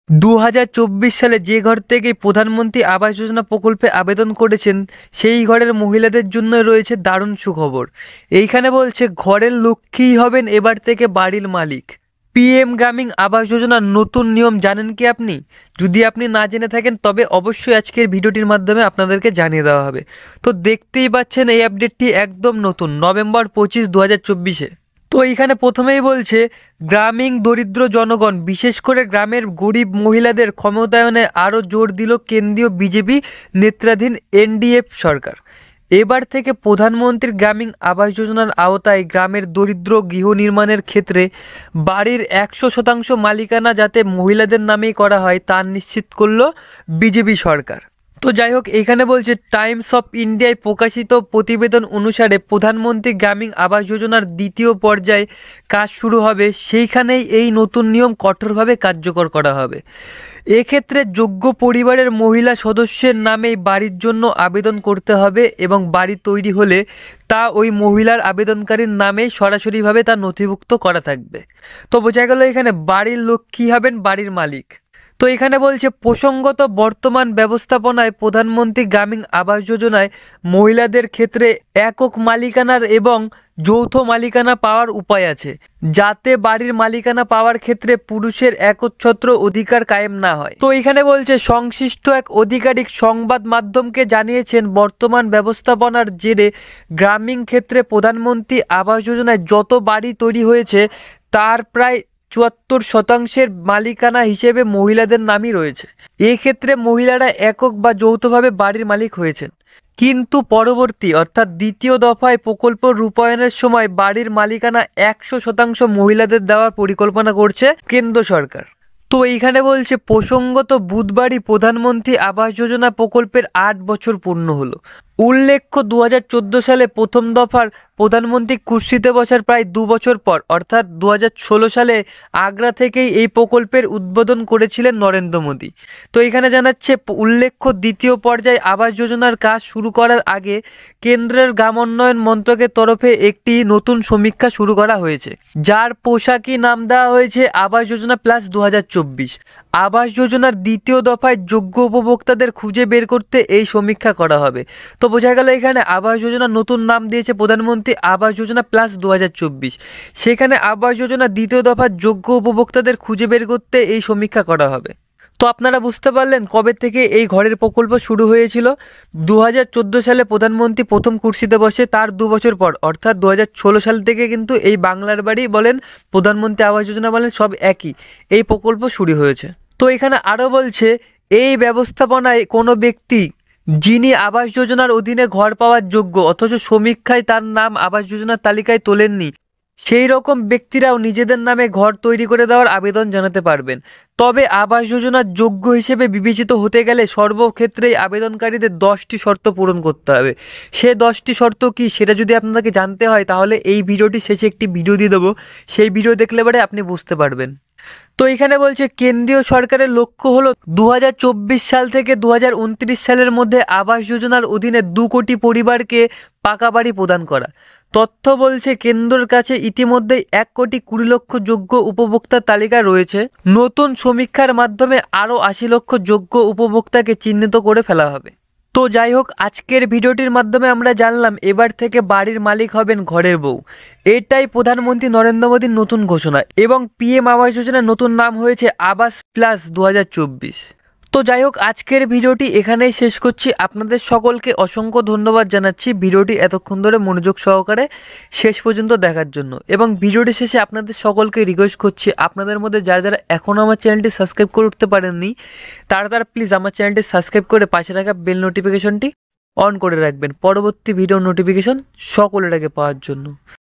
2024 সালে যে ঘর থেকে প্রধানমন্ত্রী আবাস যোজনা প্রকল্পে আবেদন করেছেন সেই ঘরের মহিলাদের জন্য রয়েছে দারুণ সুখবর। এইখানে বলছে ঘরের লক্ষ্মীই হবেন এবার থেকে বাড়ির মালিক। পিএম গ্রামীণ আবাস যোজনার নতুন নিয়ম জানেন কি আপনি? যদি আপনি না জেনে থাকেন তবে অবশ্যই আজকের ভিডিওটির মাধ্যমে আপনাদেরকে জানিয়ে দেওয়া হবে। তো দেখতেই পাচ্ছেন এই আপডেটটি একদম নতুন, নভেম্বর 25, 2024-এ। তো এইখানে প্রথমেই বলছে গ্রামীণ দরিদ্র জনগণ, বিশেষ করে গ্রামের গরিব মহিলাদের ক্ষমতায়নে আরও জোর দিল কেন্দ্রীয় বিজেপি নেতৃত্বাধীন এনডিএফ সরকার। এবার থেকে প্রধানমন্ত্রীর গ্রামীণ আবাস যোজনার আওতায় গ্রামের দরিদ্র গৃহ নির্মাণের ক্ষেত্রে বাড়ির 100% মালিকানা যাতে মহিলাদের নামেই করা হয় তা নিশ্চিত করল বিজেপি সরকার। তো যাই হোক, এখানে বলছে টাইমস অফ ইন্ডিয়ায় প্রকাশিত প্রতিবেদন অনুসারে প্রধানমন্ত্রী গ্রামীণ আবাস যোজনার দ্বিতীয় পর্যায়ে কাজ শুরু হবে, সেইখানেই এই নতুন নিয়ম কঠোরভাবে কার্যকর করা হবে। এক্ষেত্রে যোগ্য পরিবারের মহিলা সদস্যের নামেই বাড়ির জন্য আবেদন করতে হবে এবং বাড়ি তৈরি হলে তা ওই মহিলার আবেদনকারীর নামেই সরাসরিভাবে তা নথিভুক্ত করা থাকবে। তো বোঝা গেল এখানে বাড়ির লক্ষ্মী হবেন বাড়ির মালিক। তো এখানে বলছে প্রসঙ্গত বর্তমান ব্যবস্থাপনায় প্রধানমন্ত্রী গ্রামীণ আবাস যোজনায় মহিলাদের ক্ষেত্রে একক মালিকানার এবং যৌথ মালিকানা পাওয়ার উপায় আছে, যাতে বাড়ির মালিকানা পাওয়ার ক্ষেত্রে পুরুষের একচ্ছত্র অধিকার কায়েম না হয়। তো এখানে বলছে সংশ্লিষ্ট এক আধিকারিক সংবাদ মাধ্যমকে জানিয়েছেন বর্তমান ব্যবস্থাপনার জেরে গ্রামীণ ক্ষেত্রে প্রধানমন্ত্রী আবাস যোজনায় যত বাড়ি তৈরি হয়েছে তার প্রায় 74% মালিকানা হিসেবে মহিলাদের নামই রয়েছে। এক্ষেত্রে মহিলারা একক বা যৌথভাবে বাড়ির মালিক হয়েছেন, কিন্তু পরবর্তী অর্থাৎ দ্বিতীয় দফায় প্রকল্প রূপায়ণের সময় বাড়ির মালিকানা 100% মহিলাদের দেওয়ার পরিকল্পনা করছে কেন্দ্র সরকার। তো এইখানে বলছে প্রসঙ্গত বুধবারই প্রধানমন্ত্রী আবাস যোজনা প্রকল্পের 8 বছর পূর্ণ হলো। উল্লেখ্য 2014 সালে প্রথম দফার প্রধানমন্ত্রী কুর্সিতে বসার প্রায় 2 বছর পর অর্থাৎ 2016 সালে আগ্রা থেকেই এই প্রকল্পের উদ্বোধন করেছিলেন নরেন্দ্র মোদী। তো এখানে জানাচ্ছে উল্লেখ্য দ্বিতীয় পর্যায়ে আবাস যোজনার কাজ শুরু করার আগে কেন্দ্রের গ্রাম উন্নয়ন মন্ত্রকের তরফে একটি নতুন সমীক্ষা শুরু করা হয়েছে, যার পোশাকি নাম দেওয়া হয়েছে আবাস যোজনা প্লাস 2024। আবাস যোজনার দ্বিতীয় দফায় যোগ্য উপভোক্তাদের খুঁজে বের করতে এই সমীক্ষা করা হবে। তো বোঝা গেল এখানে আবাস যোজনার নতুন নাম দিয়েছে প্রধানমন্ত্রী আবাস যোজনা প্লাস 2024। সেখানে আবাস যোজনা দ্বিতীয় দফার যোগ্য উপভোক্তাদের খুঁজে বের করতে এই সমীক্ষা করা হবে। তো আপনারা বুঝতে পারলেন কবে থেকে এই ঘরের প্রকল্প শুরু হয়েছিল। 2014 সালে প্রধানমন্ত্রী প্রথম কুর্সিতে বসে তার 2 বছর পর অর্থাৎ 2016 সাল থেকে কিন্তু এই বাংলার বাড়ি বলেন, প্রধানমন্ত্রী আবাস যোজনা বলেন, সব একই, এই প্রকল্প শুরু হয়েছে। তো এখানে আরও বলছে এই ব্যবস্থাপনায় কোনো ব্যক্তি যিনি আবাস যোজনার অধীনে ঘর পাওয়ার যোগ্য অথচ সমীক্ষায় তার নাম আবাস যোজনার তালিকায় তোলেননি, সেই রকম ব্যক্তিরাও নিজেদের নামে ঘর তৈরি করে দেওয়ার আবেদন জানাতে পারবেন। তবে আবাস যোজনার যোগ্য হিসেবে বিবেচিত হতে গেলে সর্বক্ষেত্রেই আবেদনকারীদের 10টি শর্ত পূরণ করতে হবে। সে 10টি শর্ত কি সেটা যদি আপনাকে জানতে হয় তাহলে এই ভিডিওটি শেষে একটি ভিডিও দিয়ে দেবো, সেই ভিডিও দেখলে পরে আপনি বুঝতে পারবেন। তো এখানে বলছে কেন্দ্রীয় সরকারের লক্ষ্য হলো 2024 সাল থেকে 2029 সালের মধ্যে আবাস যোজনার অধীনে 2 কোটি পরিবারকে পাকা বাড়ি প্রদান করা। তথ্য বলছে কেন্দ্রের কাছে ইতিমধ্যেই 1,20,00,000 যোগ্য উপভোক্তার তালিকা রয়েছে। নতুন সমীক্ষার মাধ্যমে আরও 80 লক্ষ যোগ্য উপভোক্তাকে চিহ্নিত করে ফেলা হবে। তো যাই হোক, আজকের ভিডিওটির মাধ্যমে আমরা জানলাম এবার থেকে বাড়ির মালিক হবেন ঘরের বউ। এটাই প্রধানমন্ত্রী নরেন্দ্র মোদীর নতুন ঘোষণা এবং পিএম আবাস যোজনার নতুন নাম হয়েছে আবাস প্লাস 2024। তো যাই হোক, আজকের ভিডিওটি এখানেই শেষ করছি। আপনাদের সকলকে অসংখ্য ধন্যবাদ জানাচ্ছি ভিডিওটি এতক্ষণ ধরে মনোযোগ সহকারে শেষ পর্যন্ত দেখার জন্য। এবং ভিডিওটি শেষে আপনাদের সকলকে রিকোয়েস্ট করছি, আপনাদের মধ্যে যারা যারা এখনও আমার চ্যানেলটি সাবস্ক্রাইব করে উঠতে পারেননি তারা প্লিজ আমার চ্যানেলটি সাবস্ক্রাইব করে পাশে রাখা বেল নোটিফিকেশনটি অন করে রাখবেন পরবর্তী ভিডিও নোটিফিকেশন সকলের আগে পাওয়ার জন্য।